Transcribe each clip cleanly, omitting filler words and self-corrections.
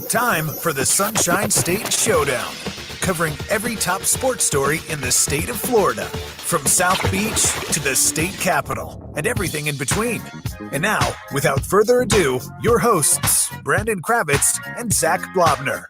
Time for the Sunshine State Showdown, covering every top sports story in the state of Florida, from South Beach to the state capitol and everything in between. And now, without further ado, your hosts, Brandon Kravitz and Zac Blobner.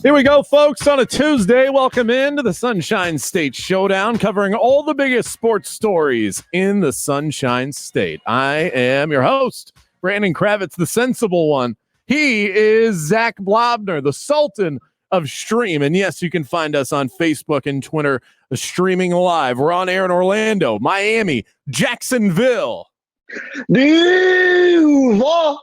Here we go, folks, on a Tuesday. Welcome into the Sunshine State Showdown, covering all the biggest sports stories in the Sunshine State. I am your host, Brandon Kravitz, the sensible one. He is Zac Blobner, the Sultan of Stream. And yes, you can find us on Facebook and Twitter, streaming live. We're on air in Orlando, Miami, Jacksonville. Duval.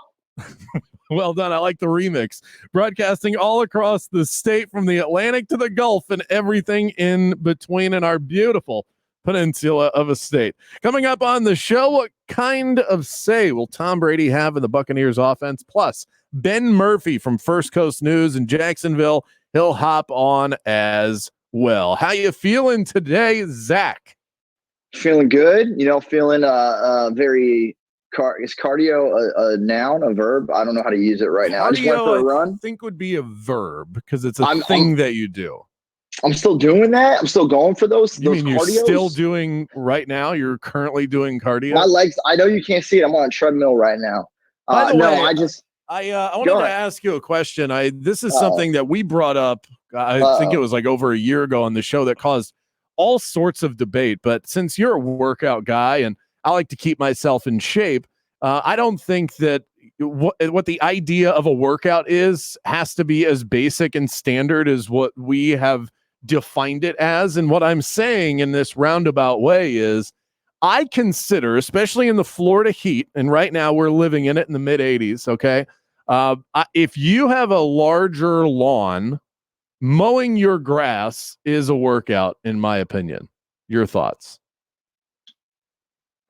Well done. I like the remix. Broadcasting all across the state, from the Atlantic to the Gulf and everything in between, in our beautiful peninsula of a state. Coming up on the show, what kind of say will Tom Brady have in the Buccaneers offense? Plus, Ben Murphy from First Coast News in Jacksonville. He'll hop on as well. How you feeling today, Zac? Feeling good. Feeling very... Is cardio a noun, a verb? I don't know how to use it right now. I just went for a run. I think would be a verb because it's a thing that you do. I'm still doing that. I'm still going for those. You mean cardios? You're still doing right now? You're currently doing cardio? My legs. I know you can't see it. I'm on a treadmill right now. By the way, I wanted to ask you a question. This is something that we brought up. I think it was like over a year ago on the show that caused all sorts of debate. But since you're a workout guy and I like to keep myself in shape, I don't think that what the idea of a workout has to be as basic and standard as what we have defined it as. And what I'm saying in this roundabout way is I consider, especially in the Florida heat, and right now we're living in it in the mid 80s. Okay. If you have a larger lawn, mowing your grass is a workout, in my opinion. Your thoughts?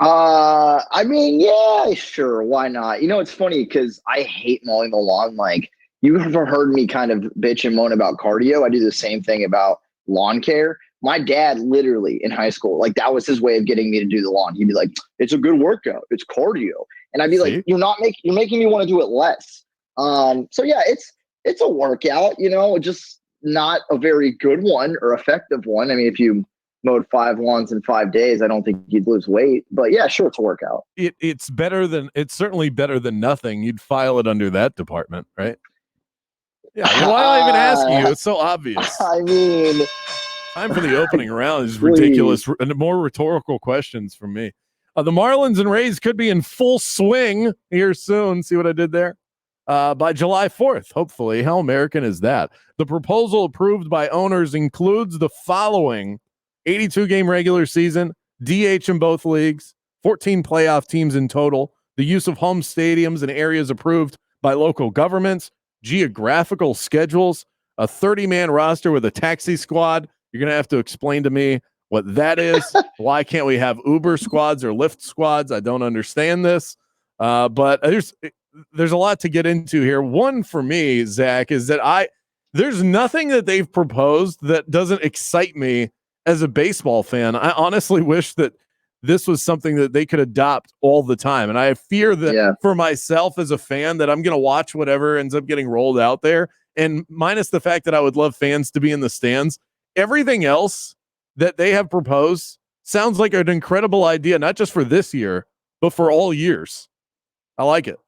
Yeah, sure. Why not? It's funny because I hate mowing the lawn. Like, you ever heard me kind of bitch and moan about cardio? I do the same thing about lawn care. My dad literally in high school, like, that was his way of getting me to do the lawn. He'd be like, it's a good workout. It's cardio. And I'd be like, you're making me want to do it less. So yeah, it's a workout, just not a very good one or effective one. I mean, if you mowed 5 lawns in 5 days, I don't think you'd lose weight, but yeah, sure, it's a workout. It's certainly better than nothing. You'd file it under that department, right? Yeah. Why am I even asking you? It's so obvious. I mean, time for the opening round is ridiculous. And more rhetorical questions from me. The Marlins and Rays could be in full swing here soon. See what I did there? By July 4th, hopefully. How American is that? The proposal approved by owners includes the following: 82-game regular season, DH in both leagues, 14 playoff teams in total, the use of home stadiums in areas approved by local governments, geographical schedules, a 30-man roster with a taxi squad. You're going to have to explain to me what that is. Why can't we have Uber squads or Lyft squads? I don't understand this. But there's a lot to get into here. One for me, Zac, is that there's nothing that they've proposed that doesn't excite me as a baseball fan. I honestly wish that this was something that they could adopt all the time. And I fear that for myself as a fan, that I'm going to watch whatever ends up getting rolled out there. And minus the fact that I would love fans to be in the stands, everything else that they have proposed sounds like an incredible idea, not just for this year, but for all years. I like it.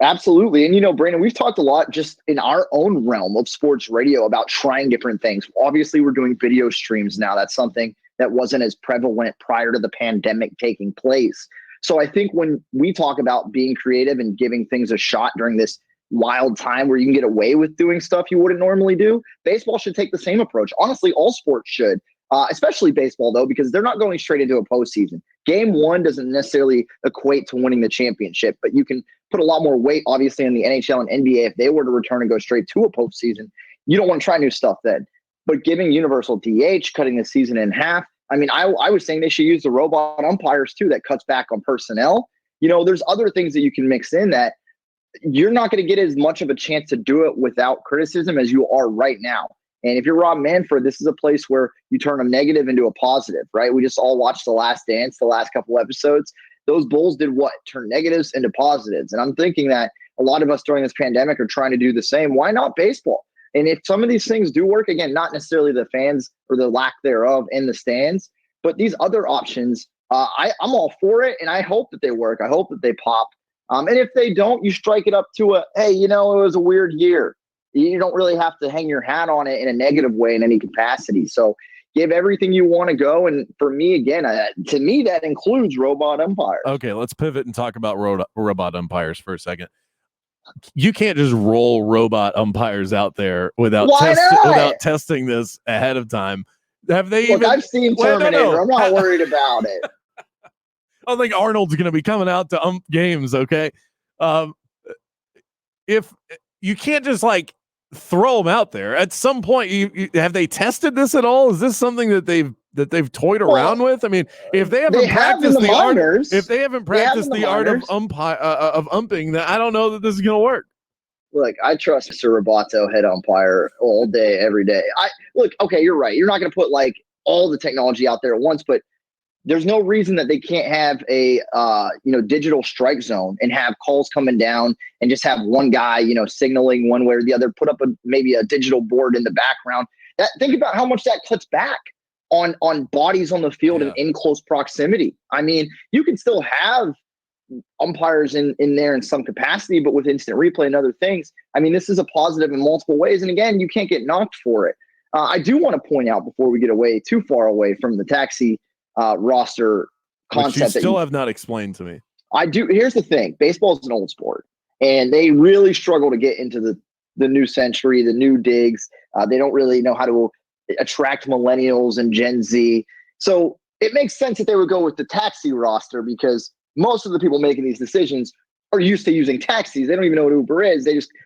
Absolutely. And, Brandon, we've talked a lot just in our own realm of sports radio about trying different things. Obviously, we're doing video streams now. That's something that wasn't as prevalent prior to the pandemic taking place. So I think when we talk about being creative and giving things a shot during this wild time where you can get away with doing stuff you wouldn't normally do, baseball should take the same approach. Honestly, all sports should. Especially baseball, though, because they're not going straight into a postseason. Game 1 doesn't necessarily equate to winning the championship, but you can put a lot more weight, obviously, in the NHL and NBA. If they were to return and go straight to a postseason, you don't want to try new stuff then. But giving universal DH, cutting the season in half, I mean, I was saying they should use the robot umpires, too, that cuts back on personnel. There's other things that you can mix in that you're not going to get as much of a chance to do it without criticism as you are right now. And if you're Rob Manfred, this is a place where you turn a negative into a positive, right? We just all watched The Last Dance, the last couple episodes. Those Bulls did what? Turn negatives into positives. And I'm thinking that a lot of us during this pandemic are trying to do the same. Why not baseball? And if some of these things do work, again, not necessarily the fans or the lack thereof in the stands, but these other options, I'm all for it, and I hope that they work. I hope that they pop. And if they don't, you strike it up to hey, it was a weird year. You don't really have to hang your hat on it in a negative way in any capacity. So give everything you want to go. And for me, again, to me, that includes robot umpires. Okay, let's pivot and talk about robot umpires for a second. You can't just roll robot umpires out there without testing this ahead of time. Have they I've seen Terminator. No. I'm not worried about it. I don't think Arnold's going to be coming out to games, okay? If you can't just throw them out there at some point, have they tested this at all? Is this something that they've toyed around with? I mean, if they haven't practiced the art of umping, then I don't know that this is going to work. Look, I trust Mr. Roboto head umpire all day, every day. Okay, you're right. You're not going to put all the technology out there at once, but there's no reason that they can't have a digital strike zone and have calls coming down and just have one guy signaling one way or the other. Put up maybe a digital board in the background. Think about how much that cuts back on bodies on the field and in close proximity. I mean, you can still have umpires in there in some capacity, but with instant replay and other things, I mean, this is a positive in multiple ways. And again, you can't get knocked for it. I do want to point out before we get too far away from the taxi roster concept, which you still have not explained to me. I do. Here's the thing: baseball is an old sport, and they really struggle to get into the new century, the new digs. They don't really know how to attract millennials and Gen Z. So it makes sense that they would go with the taxi roster because most of the people making these decisions are used to using taxis. They don't even know what Uber is.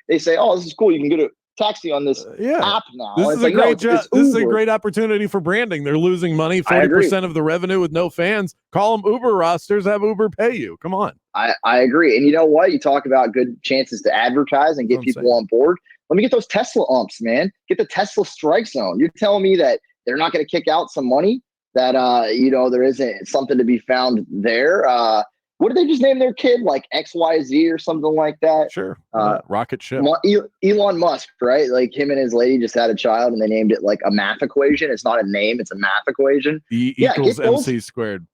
They say, "Oh, this is cool. You can get a taxi on this app now." This is a great job. This is a great opportunity for branding. They're losing money, 40% of the revenue with no fans. Call them Uber rosters. Have Uber pay you. Come on. I agree. And you know what? You talk about good chances to advertise and get people on board. Let me get those Tesla umps, man. Get the Tesla strike zone. You're telling me that they're not going to kick out some money, that there isn't something to be found there. What did they just name their kid? XYZ or something like that? Sure. Rocket ship. Elon Musk, right? Him and his lady just had a child and they named it a math equation. It's not a name, it's a math equation. E equals MC squared.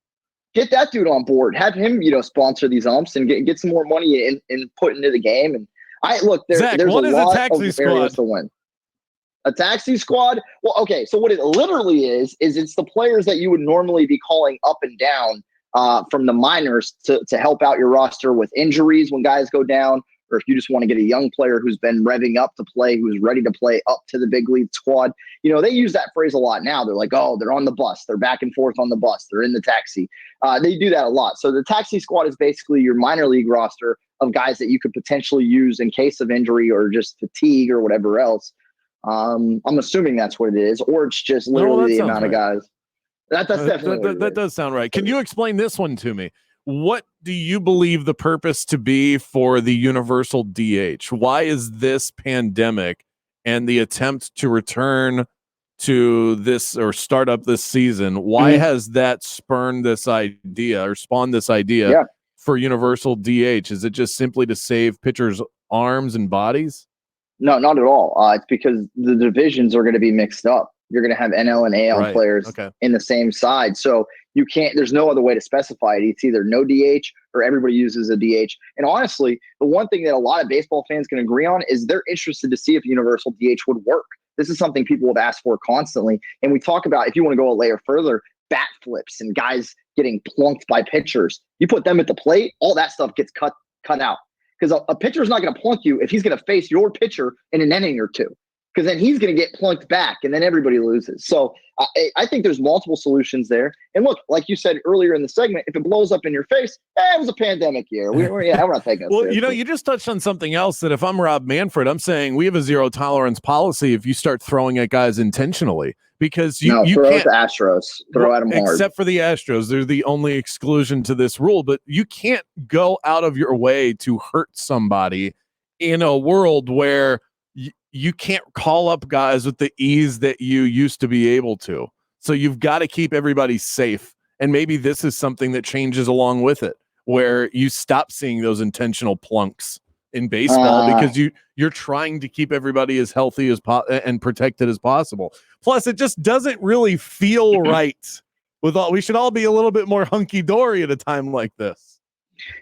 Get that dude on board. Have him, sponsor these umps and get some more money in put into the game. And Zach, there's what a is lot a taxi of areas squad to win. A taxi squad? Well, okay. So what it literally is it's the players that you would normally be calling up and down from the minors to help out your roster with injuries when guys go down, or if you just want to get a young player who's been revving up to play, who's ready to play up to the big league squad. They use that phrase a lot now. They're like, oh, they're on the bus. They're back and forth on the bus. They're in the taxi. They do that a lot. So the taxi squad is basically your minor league roster of guys that you could potentially use in case of injury or just fatigue or whatever else. I'm assuming that's what it is, or it's just literally the amount of guys. That's definitely that does sound right. Can you explain this one to me? What do you believe the purpose to be for the universal DH? Why is this pandemic and the attempt to return to this or start up this season, why has that spawned this idea for universal DH? Is it just simply to save pitchers' arms and bodies? No, not at all. It's because the divisions are going to be mixed up. You're going to have NL and AL players in the same side. So there's no other way to specify it. It's either no DH or everybody uses a DH. And honestly, the one thing that a lot of baseball fans can agree on is they're interested to see if universal DH would work. This is something people have asked for constantly. And we talk about, if you want to go a layer further, bat flips and guys getting plunked by pitchers. You put them at the plate, all that stuff gets cut out. Because a pitcher is not going to plunk you if he's going to face your pitcher in an inning or two. Because then he's going to get plunked back, and then everybody loses. So I think there's multiple solutions there. And look, like you said earlier in the segment, if it blows up in your face, it was a pandemic year. We're not taking it. Well, you just touched on something else that if I'm Rob Manfred, I'm saying we have a zero tolerance policy if you start throwing at guys intentionally. Because you throw can't at the Astros, throw at them hard. Except for the Astros, they're the only exclusion to this rule. But you can't go out of your way to hurt somebody in a world where you can't call up guys with the ease that you used to be able to. So you've got to keep everybody safe. And maybe this is something that changes along with it, where you stop seeing those intentional plunks in baseball because you're trying to keep everybody as healthy as and protected as possible. Plus, it just doesn't really feel right. We should all be a little bit more hunky dory at a time like this.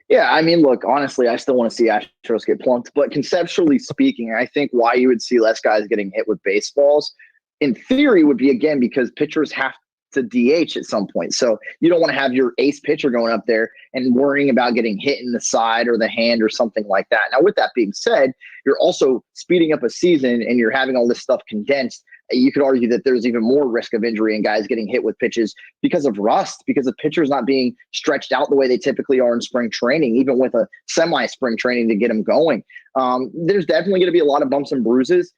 Yeah, I mean, look, honestly, I still want to see Astros get plunked, but conceptually speaking, I think why you would see less guys getting hit with baseballs, in theory, would be, again, because pitchers have to DH at some point. So you don't want to have your ace pitcher going up there and worrying about getting hit in the side or the hand or something like that. Now, with that being said, you're also speeding up a season and you're having all this stuff condensed. You could argue that there's even more risk of injury and guys getting hit with pitches because of rust, because of pitchers not being stretched out the way they typically are in spring training, even with a semi-spring training to get them going. There's definitely going to be a lot of bumps and bruises.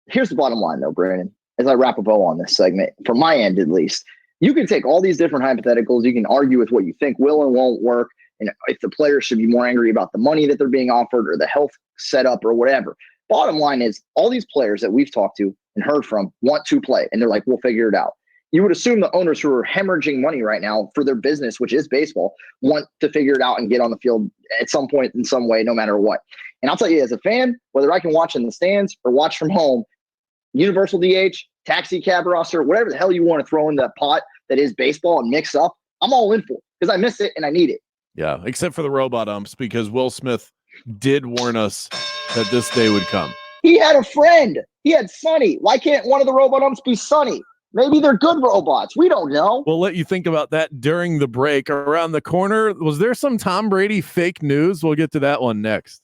Here's the bottom line, though, Brandon, as I wrap a bow on this segment, from my end at least. You can take all these different hypotheticals. You can argue with what you think will and won't work, and if the players should be more angry about the money that they're being offered or the health setup or whatever. Bottom line is, all these players that we've talked to and heard from want to play, and they're like, we'll figure it out. You would assume the owners who are hemorrhaging money right now for their business, which is baseball, want to figure it out and get on the field at some point in some way, no matter what. And I'll tell you, as a fan, whether I can watch in the stands or watch from home, universal DH, taxi cab roster, whatever the hell you want to throw in that pot that is baseball and mix up, I'm all in for it because I miss it and I need it. Yeah, except for the robot umps, because Will Smith did warn us that this day would come. He had a friend. He had Sonny. Why can't one of the robot umps be Sonny? Maybe they're good robots. We don't know. We'll let you think about that during the break. Around the corner, was there some Tom Brady fake news? We'll get to that one next.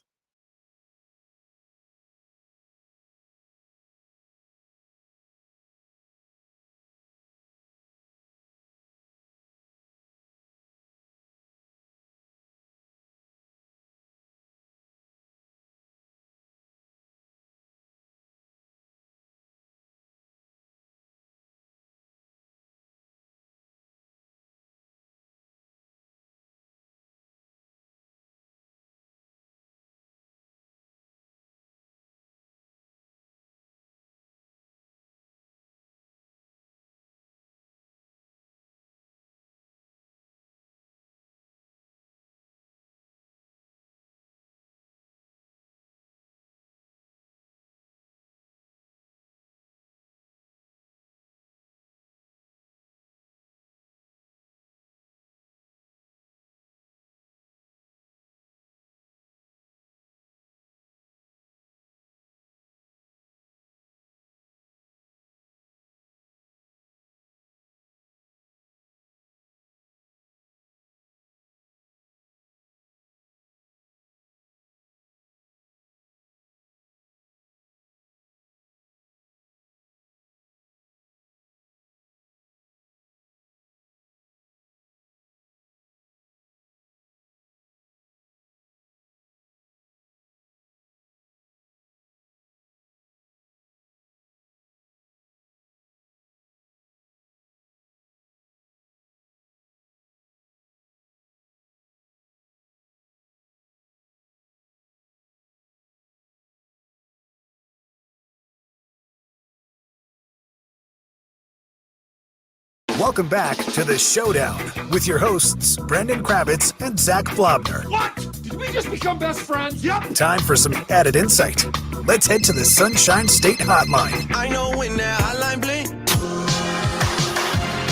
Welcome back to the Showdown with your hosts, Brendan Kravitz and Zac Blobner. What? Did we just become best friends? Yep. Time for some added insight. Let's head to the Sunshine State Hotline. I know when that hotline bling.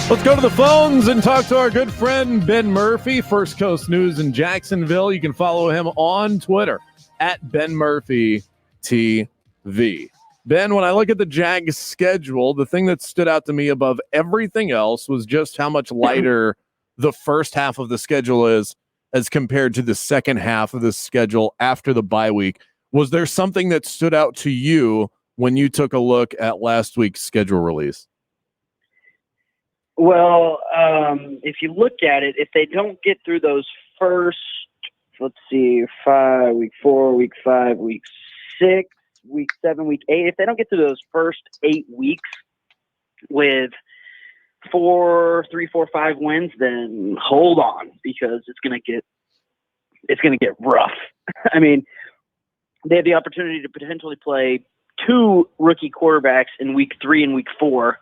Let's go to the phones and talk to our good friend Ben Murphy, First Coast News in Jacksonville. You can follow him on Twitter at Ben Murphy TV. Ben, when I look at the Jags schedule, the thing that stood out to me above everything else was just how much lighter the first half of the schedule is as compared to the second half of the schedule after the bye week. Was there something that stood out to you when you took a look at last week's schedule release? Well, if you look at it, if they don't get through those first, let's see, week 4, week 5, week 6, week 7, week 8, if they don't get through those first 8 weeks with 3, 4, 5 wins, then hold on, because it's going to get rough. I mean, they have the opportunity to potentially play 2 rookie quarterbacks in week 3 and week 4.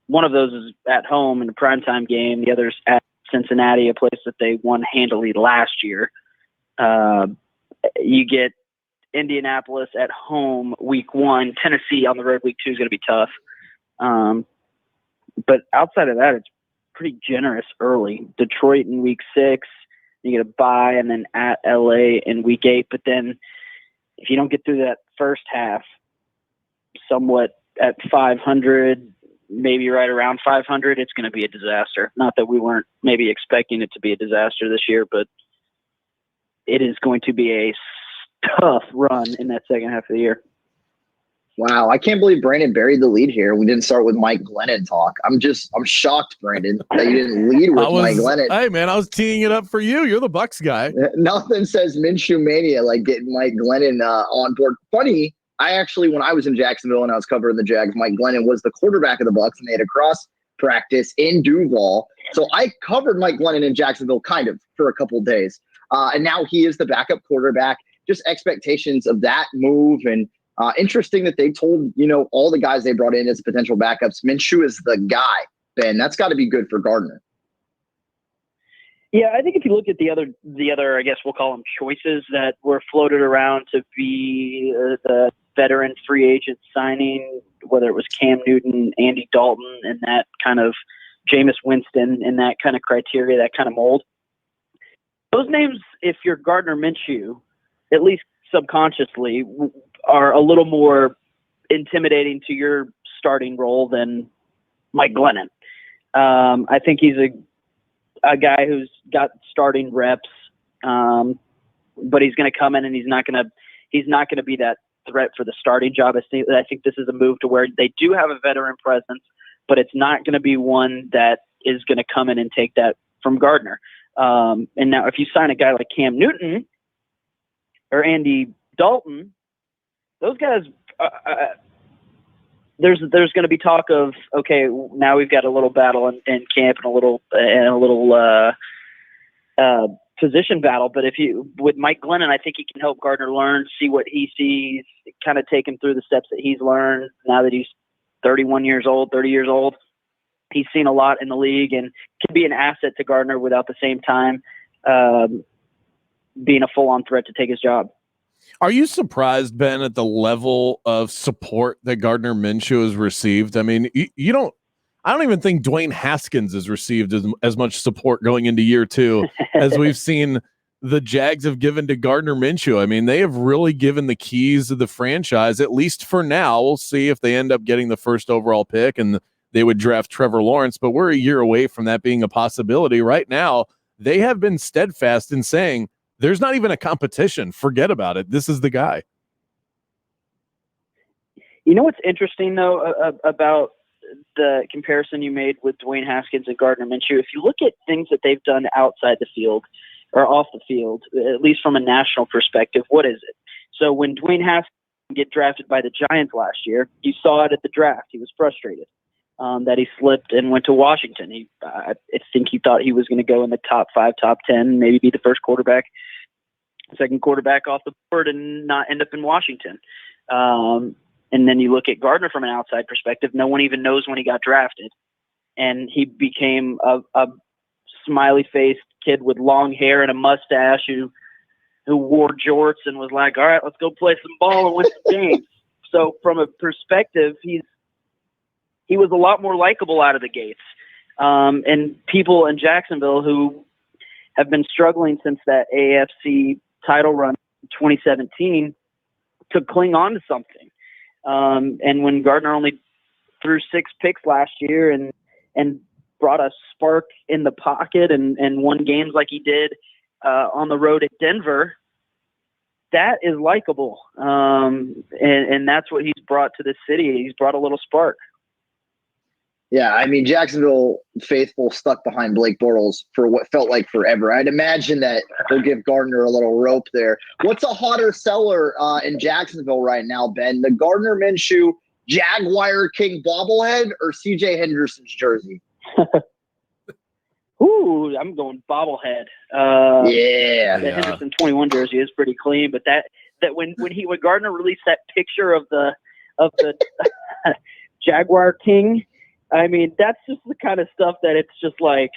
One of those is at home in a primetime game. The other's at Cincinnati, a place that they won handily last year. You get Indianapolis at home week 1. Tennessee on the road week 2 is going to be tough. But outside of that, it's pretty generous early. Detroit in week 6, you get a bye, and then at LA in week 8. But then if you don't get through that first half, somewhat at 500, maybe right around 500, it's going to be a disaster. Not that we weren't maybe expecting it to be a disaster this year, but it is going to be a tough run in that second half of the year. Wow, I can't believe Brandon buried the lead here. We didn't start with Mike Glennon talk. I'm shocked, Brandon, that you didn't lead with Mike Glennon. Hey, man, I was teeing it up for you. You're the Bucs guy. Nothing says Minshew mania like getting Mike Glennon on board. Funny, when I was in Jacksonville and I was covering the Jags, Mike Glennon was the quarterback of the Bucs, and they had a cross practice in Duval. So I covered Mike Glennon in Jacksonville kind of for a couple of days. And now he is the backup quarterback. Just expectations of that move, and interesting that they told, all the guys they brought in as potential backups, Minshew is the guy. Ben, that's got to be good for Gardner. Yeah, I think if you look at the other, I guess we'll call them choices that were floated around to be the veteran free agent signing, whether it was Cam Newton, Andy Dalton, and that kind of Jameis Winston, and that kind of criteria, that kind of mold. Those names, if you're Gardner Minshew, at least subconsciously, are a little more intimidating to your starting role than Mike Glennon. I think he's a guy who's got starting reps, but he's going to come in and he's not going to be that threat for the starting job. I think this is a move to where they do have a veteran presence, but it's not going to be one that is going to come in and take that from Gardner. And now if you sign a guy like Cam Newton or Andy Dalton, those guys, there's going to be talk of, okay, now we've got a little battle in camp and a little position battle. But with Mike Glennon, I think he can help Gardner learn, see what he sees, kind of take him through the steps that he's learned now that he's 30 years old. He's seen a lot in the league and can be an asset to Gardner without at the same time being a full-on threat to take his job. Are you surprised, Ben, at the level of support that Gardner Minshew has received? I mean, I don't even think Dwayne Haskins has received as much support going into year 2 as we've seen the Jags have given to Gardner Minshew. I mean, they have really given the keys of the franchise, at least for now. We'll see if they end up getting the first overall pick and they would draft Trevor Lawrence, but we're a year away from that being a possibility. Right now, they have been steadfast in saying, there's not even a competition. Forget about it. This is the guy. You know what's interesting, though, about the comparison you made with Dwayne Haskins and Gardner Minshew? If you look at things that they've done outside the field or off the field, at least from a national perspective, what is it? So when Dwayne Haskins get drafted by the Giants last year, you saw it at the draft. He was frustrated that he slipped and went to Washington. I think he thought he was going to go in the top 5, top 10, maybe be the first quarterback, second quarterback off the board, and not end up in Washington. And then you look at Gardner from an outside perspective. No one even knows when he got drafted. And he became a smiley-faced kid with long hair and a mustache who wore jorts and was like, all right, let's go play some ball and win some games. So from a perspective, he was a lot more likable out of the gates. And people in Jacksonville who have been struggling since that AFC title run in 2017 to cling on to something. And when Gardner only threw 6 picks last year and brought a spark in the pocket and won games like he did on the road at Denver, that is likable. And that's what he's brought to the city. He's brought a little spark. Yeah, I mean, Jacksonville faithful stuck behind Blake Bortles for what felt like forever. I'd imagine that they'll give Gardner a little rope there. What's a hotter seller in Jacksonville right now, Ben? The Gardner Minshew Jaguar King bobblehead or C.J. Henderson's jersey? Ooh, I'm going bobblehead. The Henderson 21 jersey is pretty clean, but that when Gardner released that picture of the Jaguar King, I mean, that's just the kind of stuff that it's just like,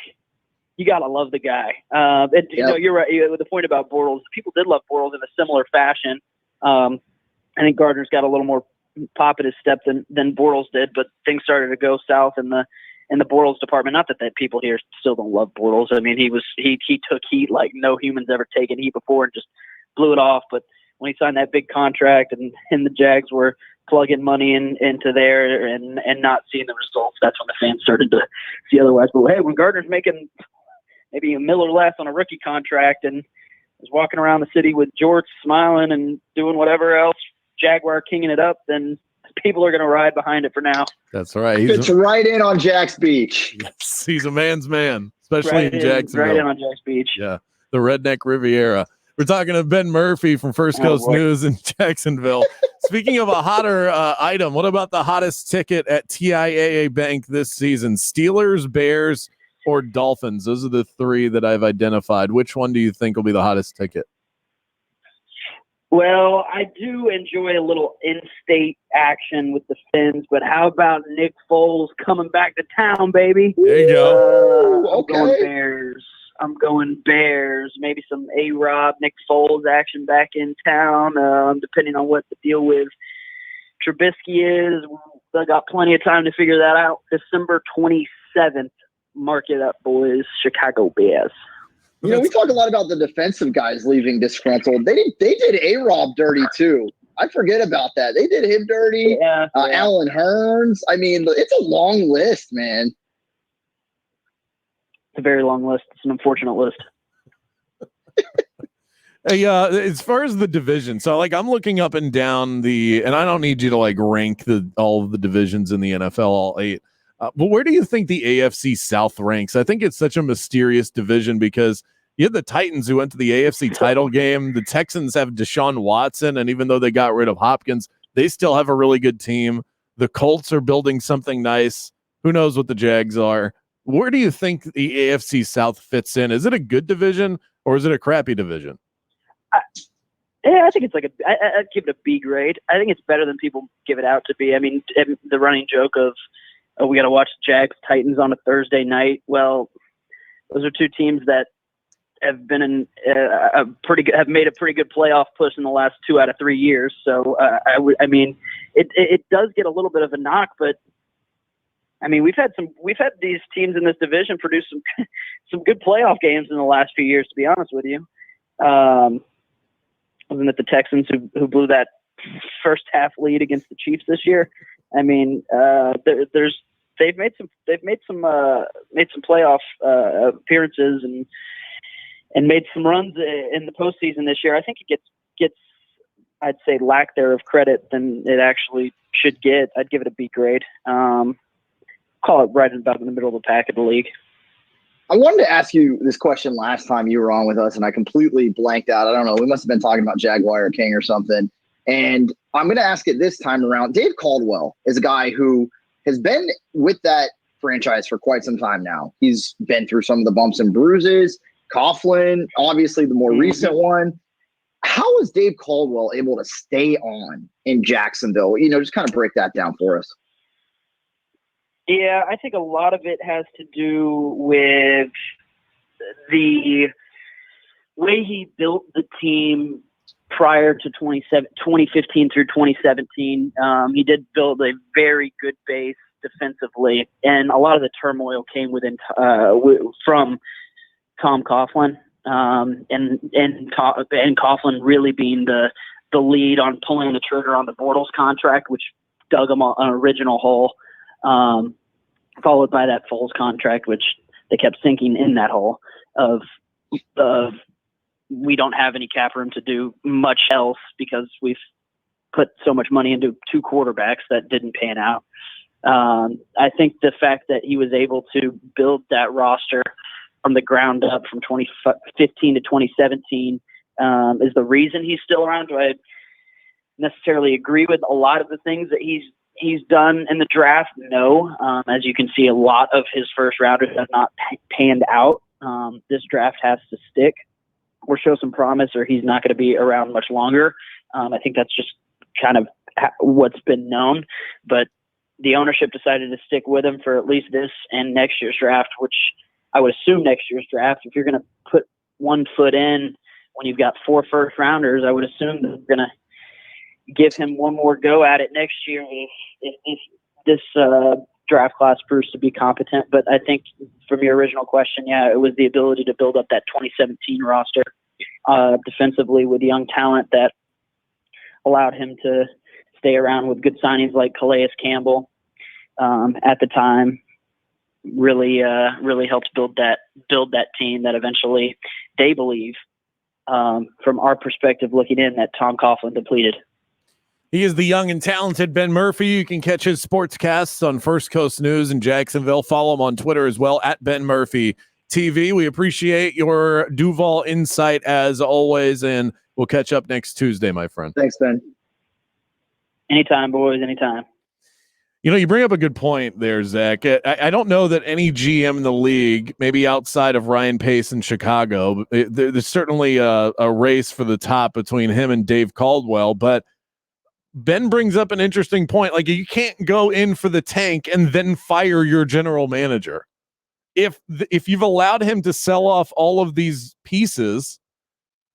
you got to love the guy. You know, you're right. The point about Bortles, people did love Bortles in a similar fashion. I think Gardner's got a little more pop at his step than Bortles did, but things started to go south in the Bortles department. Not that people here still don't love Bortles. I mean, he took heat like no human's ever taken heat before and just blew it off. But when he signed that big contract and the Jags were plugging money into there and not seeing the results, that's when the fans started to see otherwise. But hey, when Gardner's making maybe $1 million less on a rookie contract and is walking around the city with jorts, smiling and doing whatever else, Jaguar kinging it up, then people are going to ride behind it for now. That's right. It's right in on Jack's Beach. Yes, he's a man's man, especially in Jacksonville. Right in on Jack's Beach. Yeah, the Redneck Riviera. We're talking to Ben Murphy from First Coast News in Jacksonville. Speaking of a hotter item, what about the hottest ticket at TIAA Bank this season? Steelers, Bears, or Dolphins? Those are the three that I've identified. Which one do you think will be the hottest ticket? Well, I do enjoy a little in-state action with the Fins, but how about Nick Foles coming back to town, baby? There you go. I'm going Bears. Maybe some A-Rob, Nick Foles action back in town, depending on what the deal with Trubisky is. I got plenty of time to figure that out. December 27th. Mark it up, boys. Chicago Bears. You know, we talk a lot about the defensive guys leaving disgruntled. They did A-Rob dirty too. I forget about that. They did him dirty. Alan Hearns. I mean, it's a long list, man. It's a very long list. It's an unfortunate list. Hey, as far as the division, so like I'm looking up and down and I don't need you to like rank all of the divisions in the NFL, all 8. But where do you think the AFC South ranks? I think it's such a mysterious division because you had the Titans who went to the AFC title game. The Texans have Deshaun Watson, and even though they got rid of Hopkins, they still have a really good team. The Colts are building something nice. Who knows what the Jags are? Where do you think the AFC South fits in? Is it a good division or is it a crappy division? I think it's I'd give it a B grade. I think it's better than people give it out to be. I mean, the running joke of, we got to watch Jags Titans on a Thursday night. Well, those are two teams that have been in have made a pretty good playoff push in the last 2 out of 3 years. So it does get a little bit of a knock, but I mean, we've had these teams in this division produce some good playoff games in the last few years, to be honest with you. Wasn't it the Texans who blew that first half lead against the Chiefs this year? I mean, they've made some playoff appearances and made some runs in the postseason this year. I think it gets I'd say lack there of credit than it actually should get. I'd give it a B grade. Call it right about in the middle of the pack of the league. I wanted to ask you this question last time you were on with us, and I completely blanked out. I don't know. We must have been talking about Jaguar King or something. And I'm going to ask it this time around. Dave Caldwell is a guy who has been with that franchise for quite some time now. He's been through some of the bumps and bruises. Coughlin, obviously the more recent one. How is Dave Caldwell able to stay on in Jacksonville? You know, just kind of break that down for us. Yeah, I think a lot of it has to do with the way he built the team prior to 2015 through 2017. He did build a very good base defensively, and a lot of the turmoil came from Tom Coughlin, and Coughlin really being the lead on pulling the trigger on the Bortles contract, which dug him an original hole. Followed by that Foles contract, which they kept sinking in that hole of we don't have any cap room to do much else because we've put so much money into 2 quarterbacks that didn't pan out. I think the fact that he was able to build that roster from the ground up from 2015 to 2017 is the reason he's still around. Do I necessarily agree with a lot of the things that he's done in the draft? No. As you can see, a lot of his first rounders have not panned out. This draft has to stick or show some promise, or he's not going to be around much longer. I think that's just kind of what's been known. But the ownership decided to stick with him for at least this and next year's draft, which I would assume next year's draft, if you're going to put one foot in when you've got 4 first-rounders, I would assume that they're going to give him one more go at it next year if this draft class proves to be competent. But I think from your original question, yeah, it was the ability to build up that 2017 roster defensively with young talent that allowed him to stay around with good signings like Calais Campbell at the time. Really helped build that team that eventually they believe, from our perspective looking in, that Tom Coughlin depleted. He is the young and talented Ben Murphy. You can catch his sportscasts on First Coast News in Jacksonville. Follow him on Twitter as well, at Ben Murphy TV. We appreciate your Duval insight as always, and we'll catch up next Tuesday, my friend. Thanks, Ben. Anytime, boys, anytime. You know, you bring up a good point there, Zach. I don't know that any GM in the league, maybe outside of Ryan Pace in Chicago, there's certainly a race for the top between him and Dave Caldwell, but Ben brings up an interesting point. Like, you can't go in for the tank and then fire your general manager. If you've allowed him to sell off all of these pieces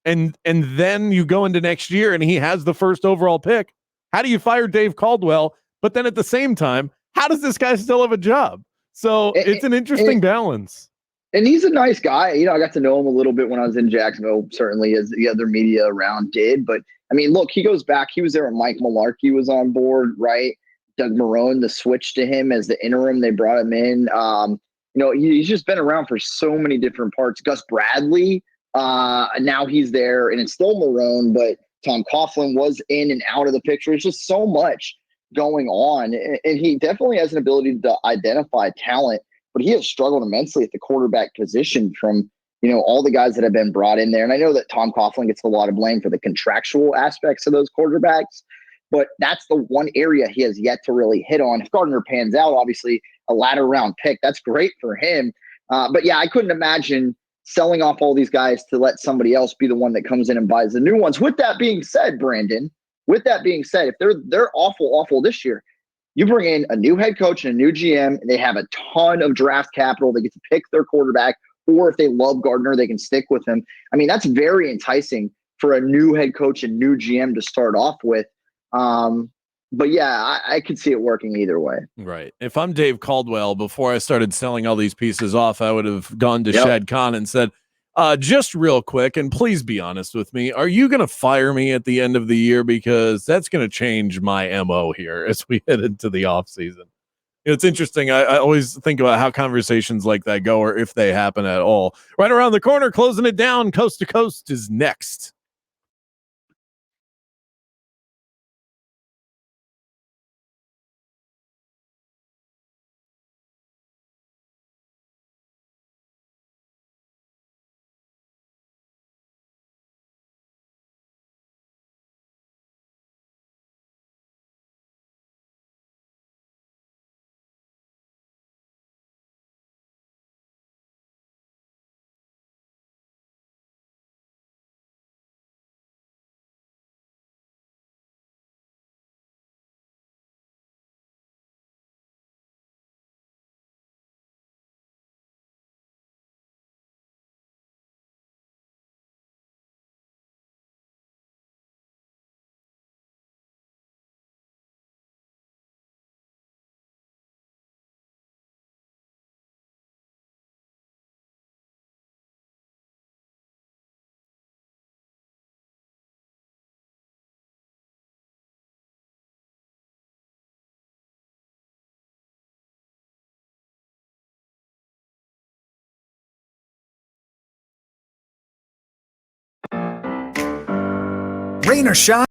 and then you go into next year and he has the first overall pick, how do you fire Dave Caldwell? But then at the same time, how does this guy still have a job? So it's an interesting balance. And he's a nice guy. You know, I got to know him a little bit when I was in Jacksonville, certainly as the other media around did. But, I mean, look, he goes back. He was there when Mike Mularkey was on board, right? Doug Marrone, the switch to him as the interim, they brought him in. You know, he's just been around for so many different parts. Gus Bradley, now he's there, and it's still Marrone, but Tom Coughlin was in and out of the picture. It's just so much going on, and he definitely has an ability to identify talent, but he has struggled immensely at the quarterback position from, you know, all the guys that have been brought in there. And I know that Tom Coughlin gets a lot of blame for the contractual aspects of those quarterbacks, but that's the one area he has yet to really hit on. If Gardner pans out, obviously a latter round pick, that's great for him. But yeah, I couldn't imagine selling off all these guys to let somebody else be the one that comes in and buys the new ones. With that being said, Brandon, if they're awful this year, you bring in a new head coach and a new GM, and they have a ton of draft capital. They get to pick their quarterback, or if they love Gardner, they can stick with him. I mean, that's very enticing for a new head coach and new GM to start off with. But yeah, I could see it working either way. Right. If I'm Dave Caldwell, before I started selling all these pieces off, I would have gone to Shad Khan and said, just real quick, and please be honest with me, are you going to fire me at the end of the year? Because that's going to change my MO here as we head into the offseason. It's interesting. I always think about how conversations like that go, or if they happen at all. Right around the corner, closing it down, Coast to Coast is next. Rain or shine.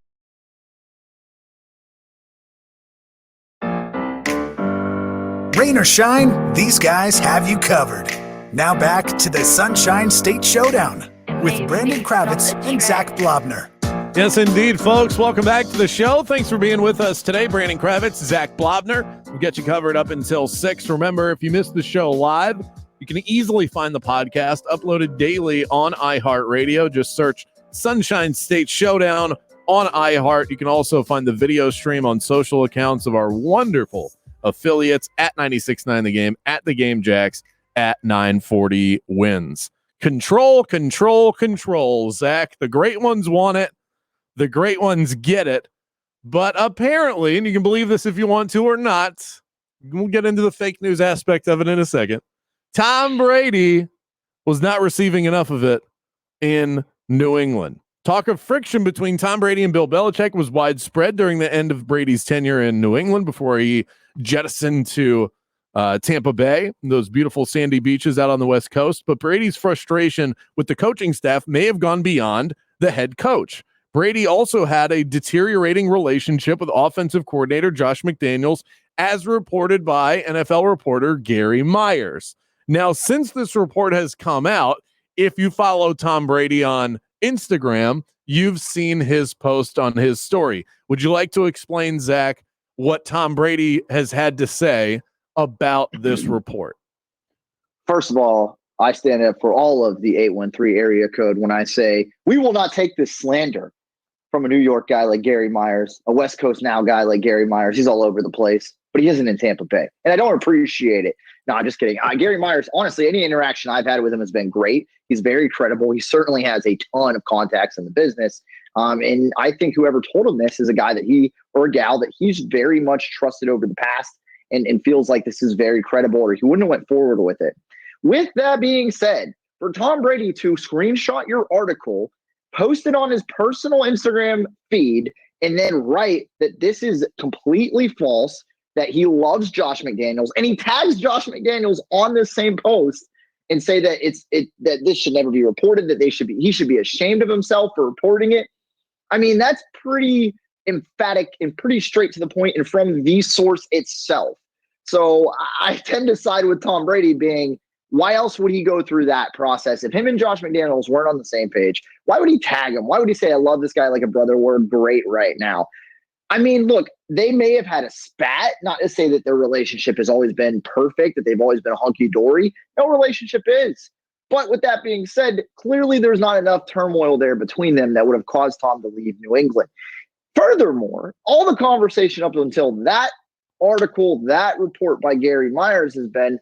Rain or shine, these guys have you covered. Now back to the Sunshine State Showdown with Brandon Kravitz and Zac Blobner. Yes, indeed, folks. Welcome back to the show. Thanks for being with us today. Brandon Kravitz, Zac Blobner. We'll get you covered up until 6. Remember, if you missed the show live, you can easily find the podcast uploaded daily on iHeartRadio. Just search Sunshine State Showdown on iHeart. You can also find the video stream on social accounts of our wonderful affiliates at 96.9 The Game, at The Game Jacks, at 940 wins. Control, control, control, Zach. The great ones want it. The great ones get it. But apparently, and you can believe this if you want to or not, we'll get into the fake news aspect of it in a second. Tom Brady was not receiving enough of it in New England. Talk of friction between Tom Brady and Bill Belichick was widespread during the end of Brady's tenure in New England before he jettisoned to Tampa Bay, those beautiful sandy beaches out on the West Coast. But Brady's frustration with the coaching staff may have gone beyond the head coach. Brady also had a deteriorating relationship with offensive coordinator Josh McDaniels, as reported by NFL reporter Gary Myers. Now, since this report has come out, if you follow Tom Brady on Instagram, you've seen his post on his story. Would you like to explain, Zach, what Tom Brady has had to say about this report? First of all, I stand up for all of the 813 area code when I say we will not take this slander from a New York guy like Gary Myers, a West Coast Now guy like Gary Myers. He's all over the place, but he isn't in Tampa Bay. And I don't appreciate it. No, I'm just kidding. Gary Myers, honestly, any interaction I've had with him has been great. He's very credible. He certainly has a ton of contacts in the business. And I think whoever told him this is a guy that he or a gal that he's very much trusted over the past and feels like this is very credible, or he wouldn't have went forward with it. With that being said, for Tom Brady to screenshot your article, post it on his personal Instagram feed, and then write that this is completely false, that he loves Josh McDaniels, and he tags Josh McDaniels on this same post and say that that this should never be reported, that he should be ashamed of himself for reporting it. I mean, that's pretty emphatic and pretty straight to the point and from the source itself. So I tend to side with Tom Brady being, why else would he go through that process? If him and Josh McDaniels weren't on the same page, why would he tag him? Why would he say, I love this guy like a brother? We're great right now. I mean, look, they may have had a spat, not to say that their relationship has always been perfect, that they've always been hunky-dory. No relationship is. But with that being said, clearly there's not enough turmoil there between them that would have caused Tom to leave New England. Furthermore, all the conversation up until that article, that report by Gary Myers has been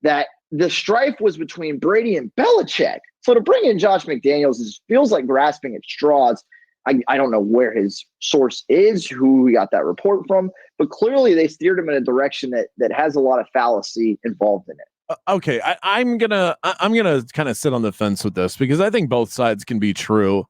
that the strife was between Brady and Belichick. So to bring in Josh McDaniels feels like grasping at straws. I don't know where his source is, who he got that report from, but clearly they steered him in a direction that has a lot of fallacy involved in it. Okay, I'm gonna kind of sit on the fence with this because I think both sides can be true.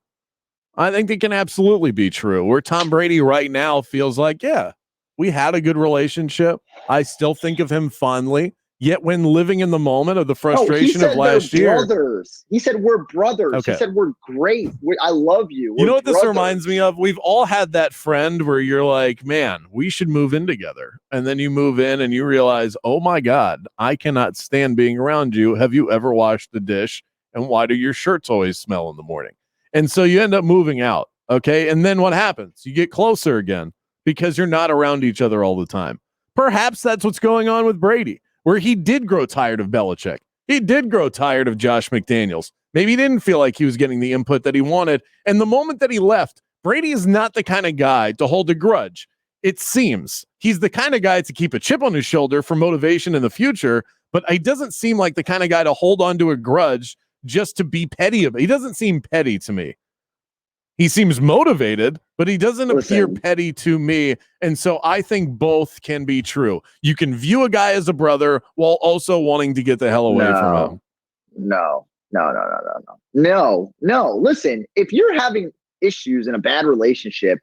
I think they can absolutely be true. Where Tom Brady right now feels like, yeah, we had a good relationship. I still think of him fondly. Yet when living in the moment of the frustration of last year, brothers. He said we're brothers. Okay. He said we're great. I love you. You know what this reminds me of? We've all had that friend where you're like, man, we should move in together. And then you move in and you realize, oh my God, I cannot stand being around you. Have you ever washed the dish? And why do your shirts always smell in the morning? And so you end up moving out. Okay. And then what happens? You get closer again because you're not around each other all the time. Perhaps that's what's going on with Brady, where he did grow tired of Belichick. He did grow tired of Josh McDaniels. Maybe he didn't feel like he was getting the input that he wanted. And the moment that he left, Brady is not the kind of guy to hold a grudge. It seems he's the kind of guy to keep a chip on his shoulder for motivation in the future, but he doesn't seem like the kind of guy to hold on to a grudge just to be petty. He doesn't seem petty to me. He seems motivated, but he doesn't appear petty to me. And so I think both can be true. You can view a guy as a brother while also wanting to get the hell away from him. No. Listen, if you're having issues in a bad relationship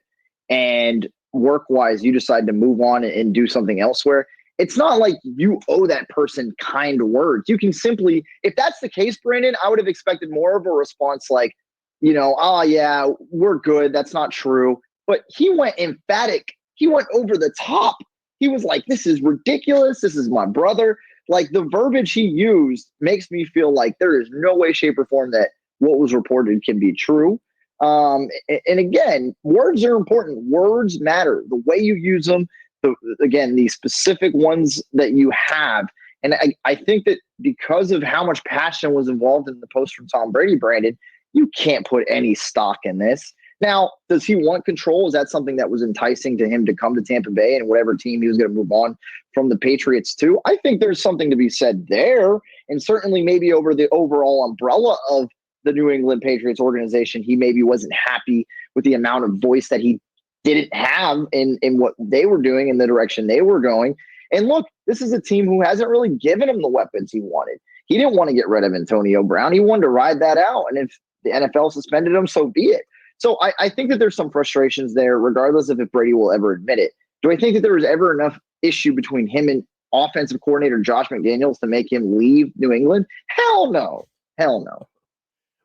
and work-wise you decide to move on and do something elsewhere, it's not like you owe that person kind words. You can simply, if that's the case, Brandon, I would have expected more of a response like, oh yeah, we're good. That's not true. But he went emphatic. He went over the top. He was like, this is ridiculous. This is my brother. Like the verbiage he used makes me feel like there is no way, shape, or form that what was reported can be true. And again, words are important. Words matter. The way you use them, the specific ones that you have. And I think that because of how much passion was involved in the post from Tom Brady, Brandon, you can't put any stock in this. Now, does he want control? Is that something that was enticing to him to come to Tampa Bay and whatever team he was going to move on from the Patriots to? I think there's something to be said there And certainly maybe over the overall umbrella of the New England Patriots organization, he maybe wasn't happy with the amount of voice that he didn't have in what they were doing in the direction they were going. And look, this is a team who hasn't really given him the weapons he wanted. He didn't want to get rid of Antonio Brown. He wanted to ride that out. And if the NFL suspended him, so be it. So I think that there's some frustrations there, regardless of if Brady will ever admit it. Do I think that there was ever enough issue between him and offensive coordinator Josh McDaniels to make him leave New England? Hell no. Hell no.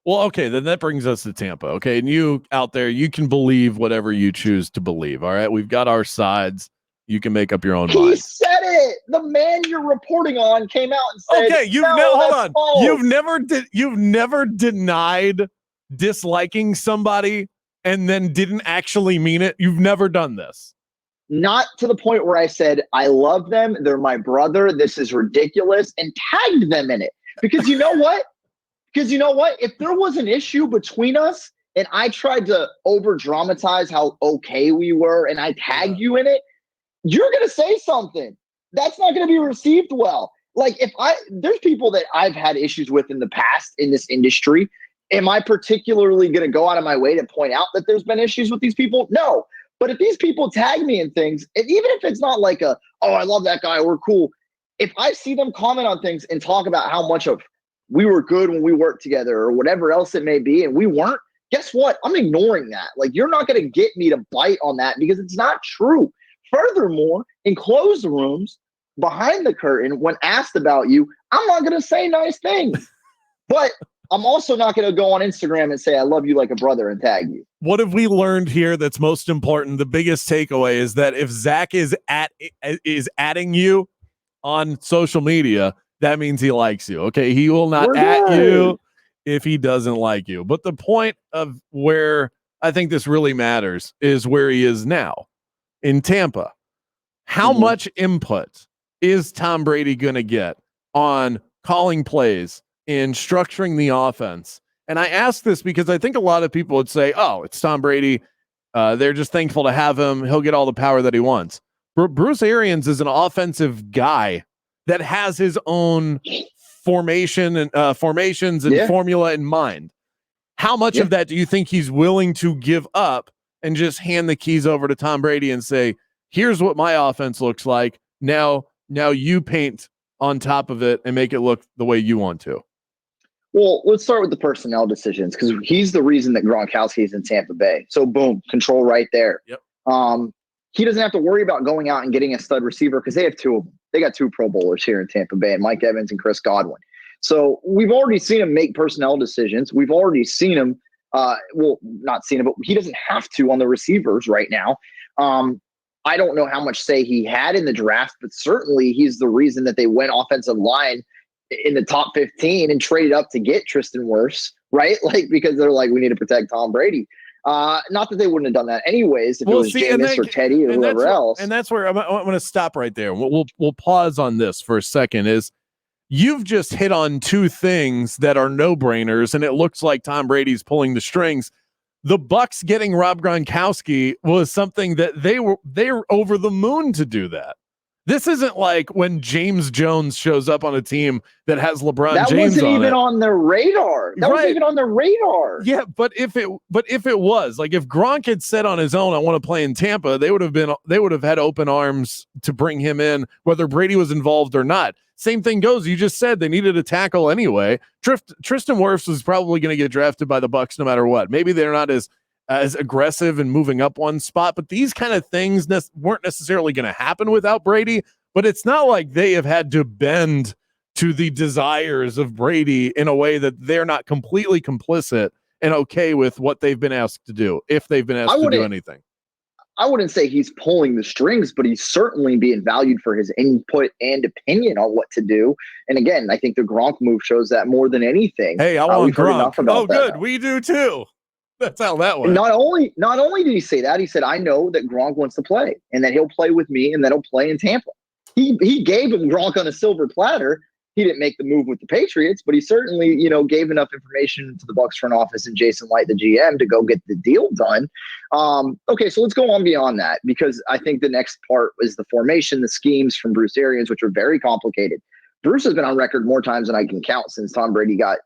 Well, okay, then that brings us to Tampa. Okay, and you out there, you can believe whatever you choose to believe. All right, we've got our sides. You can make up your own mind. He said it. The man you're reporting on came out and said, "Okay, hold on. False. You've never denied disliking somebody and then didn't actually mean it. You've never done this." Not to the point where I said, I love them. They're my brother. This is ridiculous. And tagged them in it. Because you know what? If there was an issue between us and I tried to over dramatize how okay we were and I tagged you in it, you're going to say something. That's not going to be received well. Like there's people that I've had issues with in the past in this industry. Am I particularly going to go out of my way to point out that there's been issues with these people? No. But if these people tag me in things, and even if it's not like I love that guy, we're cool. If I see them comment on things and talk about how much of we were good when we worked together or whatever else it may be, and we weren't, guess what? I'm ignoring that. Like, you're not going to get me to bite on that because it's not true. Furthermore, in closed rooms, behind the curtain, when asked about you, I'm not going to say nice things. But I'm also not going to go on Instagram and say, I love you like a brother and tag you. What have we learned here that's most important? The biggest takeaway is that if Zach is adding you on social media, that means he likes you. Okay. He will not at you if he doesn't like you. But the point of where I think this really matters is where he is now in Tampa. How much input is Tom Brady going to get on calling plays, in structuring the offense? And I ask this because I think a lot of people would say, oh, it's Tom Brady. They're just thankful to have him. He'll get all the power that he wants. Bruce Arians is an offensive guy that has his own formations and formula in mind. How much of that do you think he's willing to give up and just hand the keys over to Tom Brady and say, here's what my offense looks like. Now you paint on top of it and make it look the way you want to? Well, let's start with the personnel decisions because he's the reason that Gronkowski is in Tampa Bay. So boom, control right there. Yep. He doesn't have to worry about going out and getting a stud receiver because they have two of them. They got two Pro Bowlers here in Tampa Bay, and Mike Evans and Chris Godwin. So we've already seen him make personnel decisions. We've already seen him, not seen him, but he doesn't have to on the receivers right now. I don't know how much say he had in the draft, but certainly he's the reason that they went offensive line in the top 15 and traded up to get Tristan Wirfs, right? Like, because they're like, we need to protect Tom Brady. Not that they wouldn't have done that anyways if it was Jameis or Teddy or whoever else. And that's where I'm going to stop right there. We'll pause on this for a second. Is you've just hit on two things that are no-brainers, and it looks like Tom Brady's pulling the strings. The Bucs getting Rob Gronkowski was something that they were over the moon to do that. This isn't like when James Jones shows up on a team that has LeBron James on it. That wasn't even on their radar. That wasn't even on their radar. Yeah, but if it was, like if Gronk had said on his own, I want to play in Tampa, they would have had open arms to bring him in, whether Brady was involved or not. Same thing goes. You just said they needed a tackle anyway. Tristan Wirfs was probably going to get drafted by the Bucs no matter what. Maybe they're not as aggressive and moving up one spot, but these kind of things weren't necessarily going to happen without Brady. But it's not like they have had to bend to the desires of Brady in a way that they're not completely complicit and okay with what they've been asked to do, if they've been asked to do anything. I wouldn't say he's pulling the strings, but he's certainly being valued for his input and opinion on what to do. And again, I think the Gronk move shows that more than anything. Hey, I want Gronk. Oh, good. Now. We do too. That's how that went. Not only did he say that, he said, I know that Gronk wants to play and that he'll play with me and that he'll play in Tampa. He gave him Gronk on a silver platter. He didn't make the move with the Patriots, but he certainly, gave enough information to the Bucs front office and Jason Light, the GM, to go get the deal done. Okay, so let's go on beyond that because I think the next part is the formation, the schemes from Bruce Arians, which are very complicated. Bruce has been on record more times than I can count since Tom Brady got,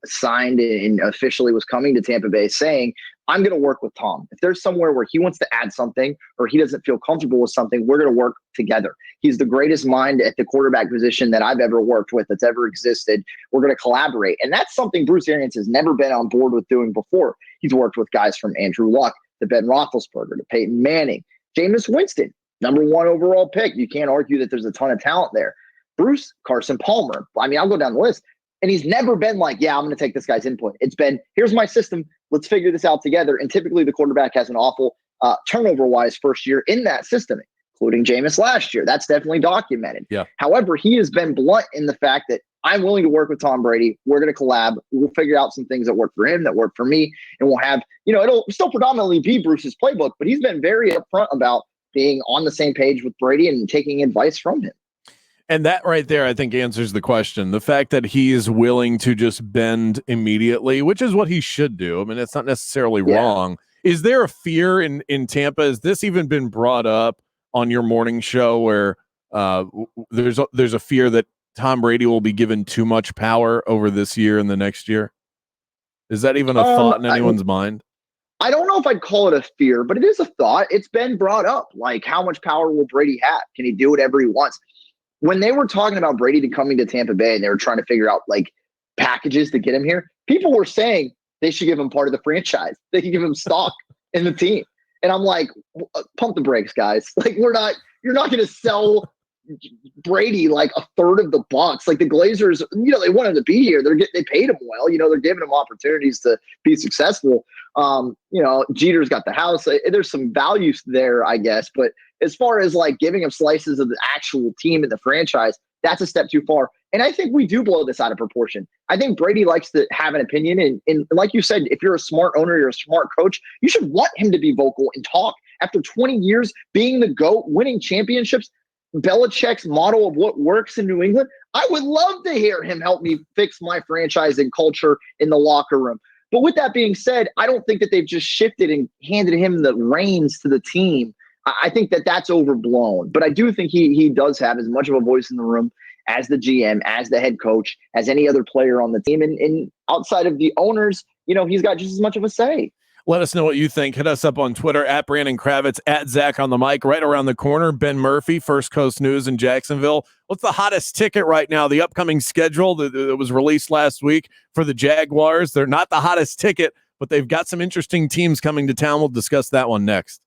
signed and officially was coming to Tampa Bay, saying, I'm going to work with Tom. If there's somewhere where he wants to add something or he doesn't feel comfortable with something, we're going to work together. He's the greatest mind at the quarterback position that I've ever worked with, that's ever existed. We're going to collaborate. And that's something Bruce Arians has never been on board with doing before. He's worked with guys from Andrew Luck to Ben Roethlisberger to Peyton Manning, Jameis Winston, number 1 overall pick. You can't argue that there's a ton of talent there. Bruce, Carson Palmer. I mean, I'll go down the list. And he's never been like, yeah, I'm going to take this guy's input. It's been, here's my system. Let's figure this out together. And typically the quarterback has an awful turnover-wise first year in that system, including Jameis last year. That's definitely documented. Yeah. However, he has been blunt in the fact that I'm willing to work with Tom Brady. We're going to collab. We'll figure out some things that work for him, that work for me. And we'll have, it'll still predominantly be Bruce's playbook, but he's been very upfront about being on the same page with Brady and taking advice from him. And that right there, I think, answers the question. The fact that he is willing to just bend immediately, which is what he should do. I mean, it's not necessarily wrong. Is there a fear in Tampa? Has this even been brought up on your morning show where there's a fear that Tom Brady will be given too much power over this year and the next year? Is that even a thought in anyone's mind? I don't know if I'd call it a fear, but it is a thought. It's been brought up. Like, how much power will Brady have? Can he do whatever he wants? When they were talking about Brady coming to Tampa Bay and they were trying to figure out like packages to get him here, people were saying they should give him part of the franchise. They could give him stock in the team. And I'm like, pump the brakes, guys. Like, you're not going to sell Brady like a third of the Bucs. Like, the Glazers, they want him to be here. They paid him well. They're giving him opportunities to be successful. Jeter's got the house. There's some values there, I guess. But as far as like giving him slices of the actual team and the franchise, that's a step too far. And I think we do blow this out of proportion. I think Brady likes to have an opinion. And like you said, if you're a smart owner, you're a smart coach, you should want him to be vocal and talk. After 20 years being the GOAT, winning championships, Belichick's model of what works in New England, I would love to hear him help me fix my franchise and culture in the locker room. But with that being said, I don't think that they've just shifted and handed him the reins to the team. I think that that's overblown. But I do think he does have as much of a voice in the room as the GM, as the head coach, as any other player on the team. And outside of the owners, he's got just as much of a say. Let us know what you think. Hit us up on Twitter at Brandon Kravitz, at Zach on the mic. Right around the corner, Ben Murphy, First Coast News in Jacksonville. What's the hottest ticket right now? The upcoming schedule that was released last week for the Jaguars. They're not the hottest ticket, but they've got some interesting teams coming to town. We'll discuss that one next.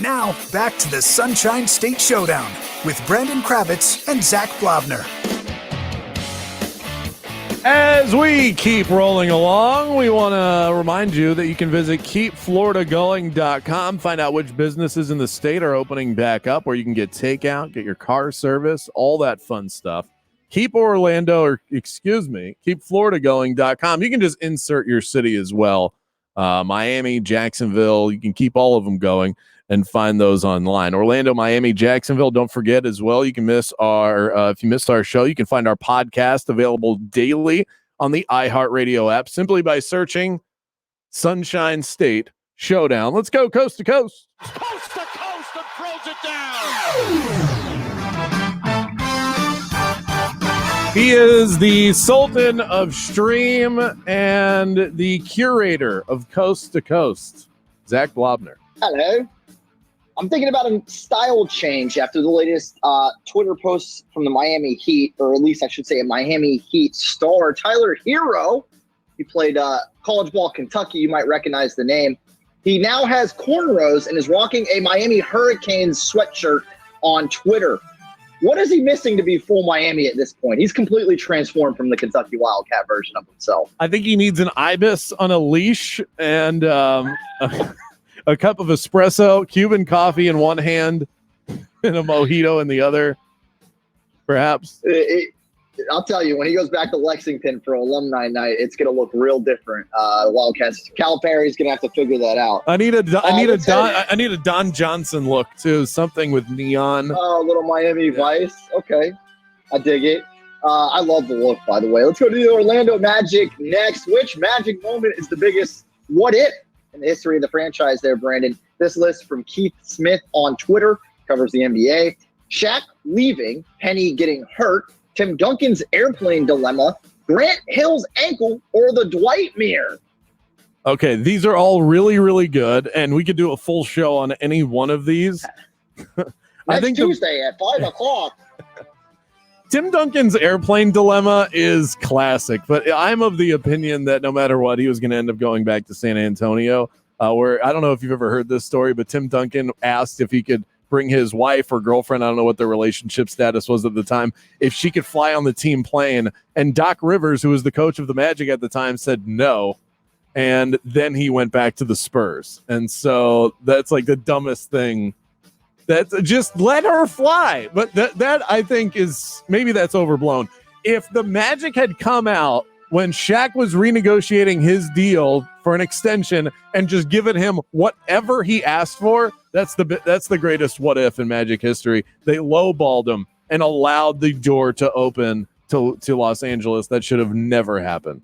Now, back to the Sunshine State Showdown with Brandon Kravitz and Zac Blobner. As we keep rolling along, we want to remind you that you can visit keepfloridagoing.com, find out which businesses in the state are opening back up, where you can get takeout, get your car service, all that fun stuff. Keepfloridagoing.com. You can just insert your city as well. Miami, Jacksonville, you can keep all of them going and find those online. Orlando, Miami, Jacksonville. Don't forget as well, you can miss our, if you missed our show, you can find our podcast available daily on the iHeartRadio app simply by searching Sunshine State Showdown. Let's go coast to coast. Coast to coast and throws it down. He is the Sultan of Stream and the curator of Coast to Coast, Zac Blobner. Hello. I'm thinking about a style change after the latest Twitter posts from the Miami Heat, or at least I should say a Miami Heat star, Tyler Hero. He played college ball Kentucky. You might recognize the name. He now has cornrows and is rocking a Miami Hurricanes sweatshirt on Twitter. What is he missing to be full Miami at this point? He's completely transformed from the Kentucky Wildcat version of himself. I think he needs an ibis on a leash and a cup of espresso, Cuban coffee in one hand, and a mojito in the other, perhaps. I'll tell you, when he goes back to Lexington for alumni night, it's going to look real different. The Wildcats, Calipari's going to have to figure that out. I need a Don Johnson look too, something with neon. Oh, little Miami Vice. Okay, I dig it. I love the look, by the way. Let's go to the Orlando Magic next. Which Magic moment is the biggest what if in the history of the franchise there, Brandon? This list from Keith Smith on Twitter covers the NBA. Shaq leaving, Penny getting hurt, Tim Duncan's airplane dilemma, Grant Hill's ankle, or the Dwight mirror. Okay, these are all really, really good, and we could do a full show on any one of these. I think Tuesday at 5 o'clock. Tim Duncan's airplane dilemma is classic, but I'm of the opinion that no matter what, he was going to end up going back to San Antonio, where I don't know if you've ever heard this story, but Tim Duncan asked if he could bring his wife or girlfriend, I don't know what their relationship status was at the time, if she could fly on the team plane. And Doc Rivers, who was the coach of the Magic at the time, said no. And then he went back to the Spurs. And so that's like the dumbest thing. That's just let her fly. But that I think is, maybe that's overblown. If the Magic had come out when Shaq was renegotiating his deal for an extension and just given him whatever he asked for, that's the greatest what if in Magic history. They lowballed him and allowed the door to open to Los Angeles. That should have never happened.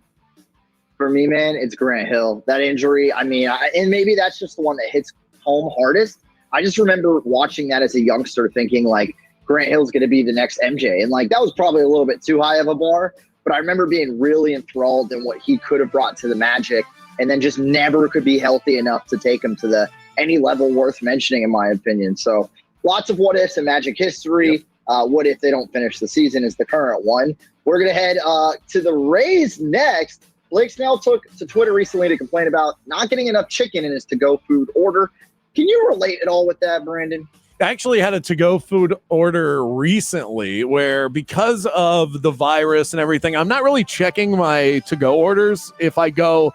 For me, man, it's Grant Hill. That injury, I mean, and maybe that's just the one that hits home hardest. I just remember watching that as a youngster thinking, like, Grant Hill's going to be the next MJ. And, like, that was probably a little bit too high of a bar. But I remember being really enthralled in what he could have brought to the Magic, and then just never could be healthy enough to take him to any level worth mentioning, in my opinion. So lots of what ifs in Magic history. Yep. What if they don't finish the season is the current one. We're going to head to the Rays next. Blake Snell took to Twitter recently to complain about not getting enough chicken in his to-go food order. Can you relate at all with that, Brandon? I actually had a to-go food order recently where, because of the virus and everything, I'm not really checking my to-go orders if I go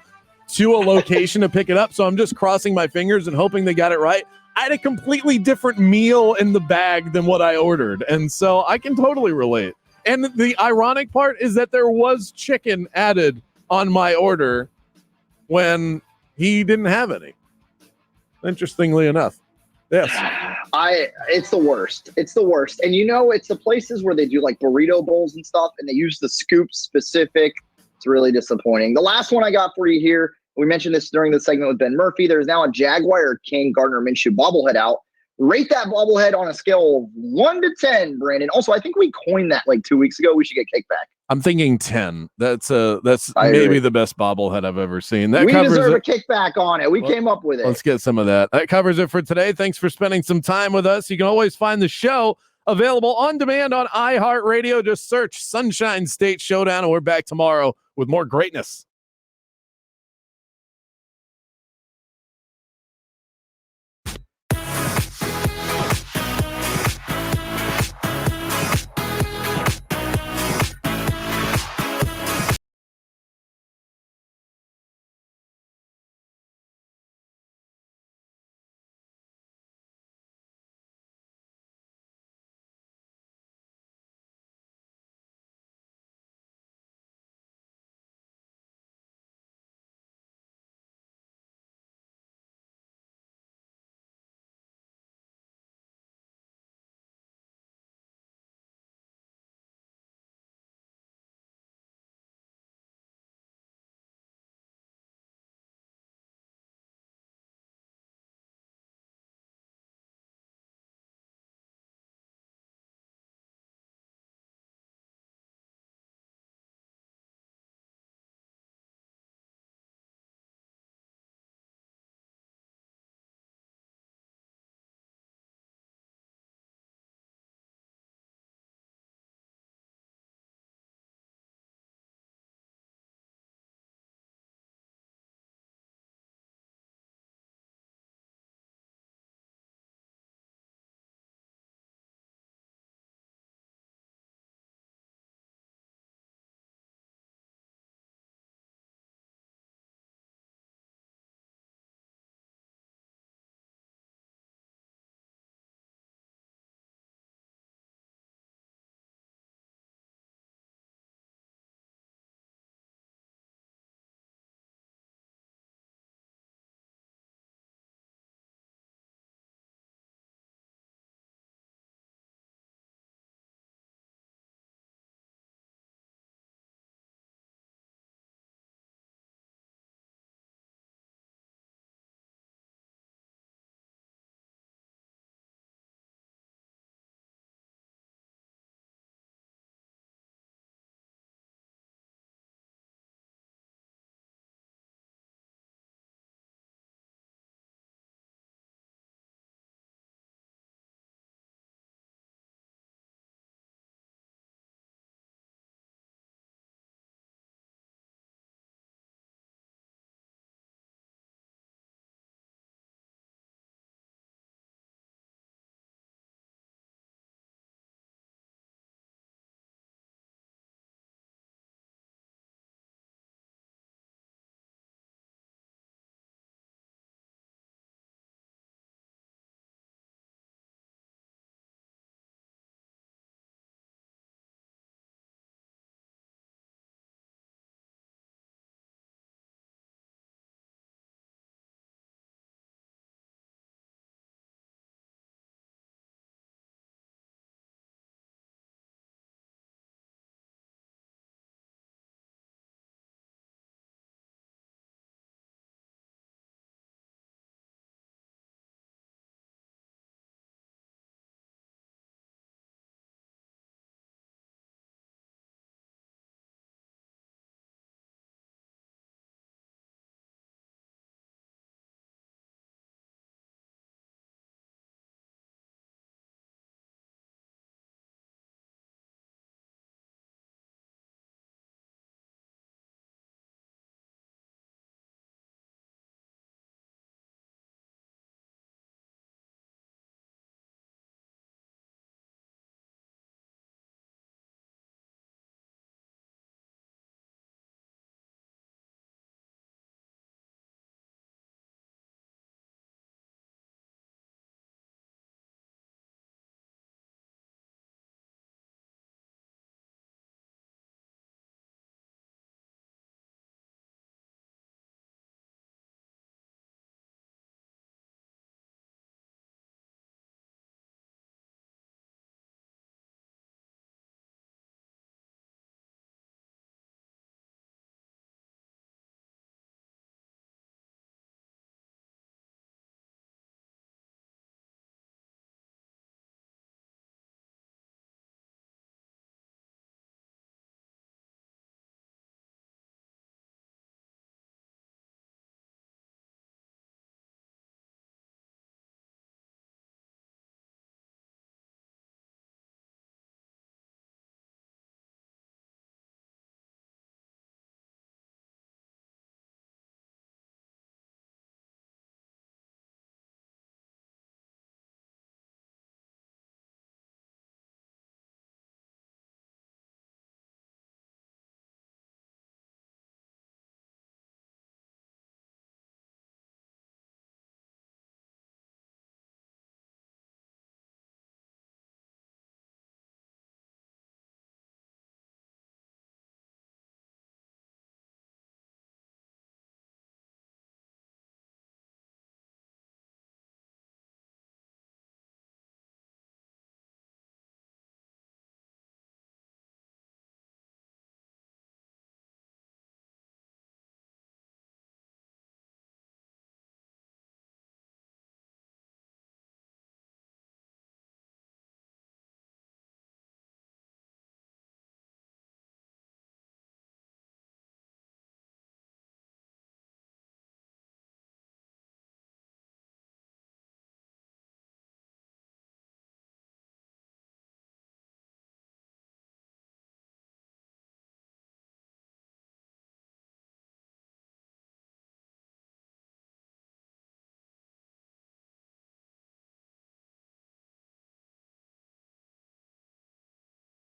to a location to pick it up. So I'm just crossing my fingers and hoping they got it right. I had a completely different meal in the bag than what I ordered. And so I can totally relate. And the ironic part is that there was chicken added on my order when he didn't have any. Interestingly enough. Yes. It's the worst. It's the worst. And it's the places where they do like burrito bowls and stuff, and they use the scoop specific. It's really disappointing. The last one I got for you here, we mentioned this during the segment with Ben Murphy. There's now a Jaguar King Gardner Minshew bobblehead out. Rate that bobblehead on a scale of 1 to 10, Brandon. Also, I think we coined that like 2 weeks ago. We should get kickback. I'm thinking 10. That's maybe the best bobblehead I've ever seen. We deserve a kickback on it. We came up with it. Let's get some of that. That covers it for today. Thanks for spending some time with us. You can always find the show available on demand on iHeartRadio. Just search Sunshine State Showdown, and we're back tomorrow with more greatness.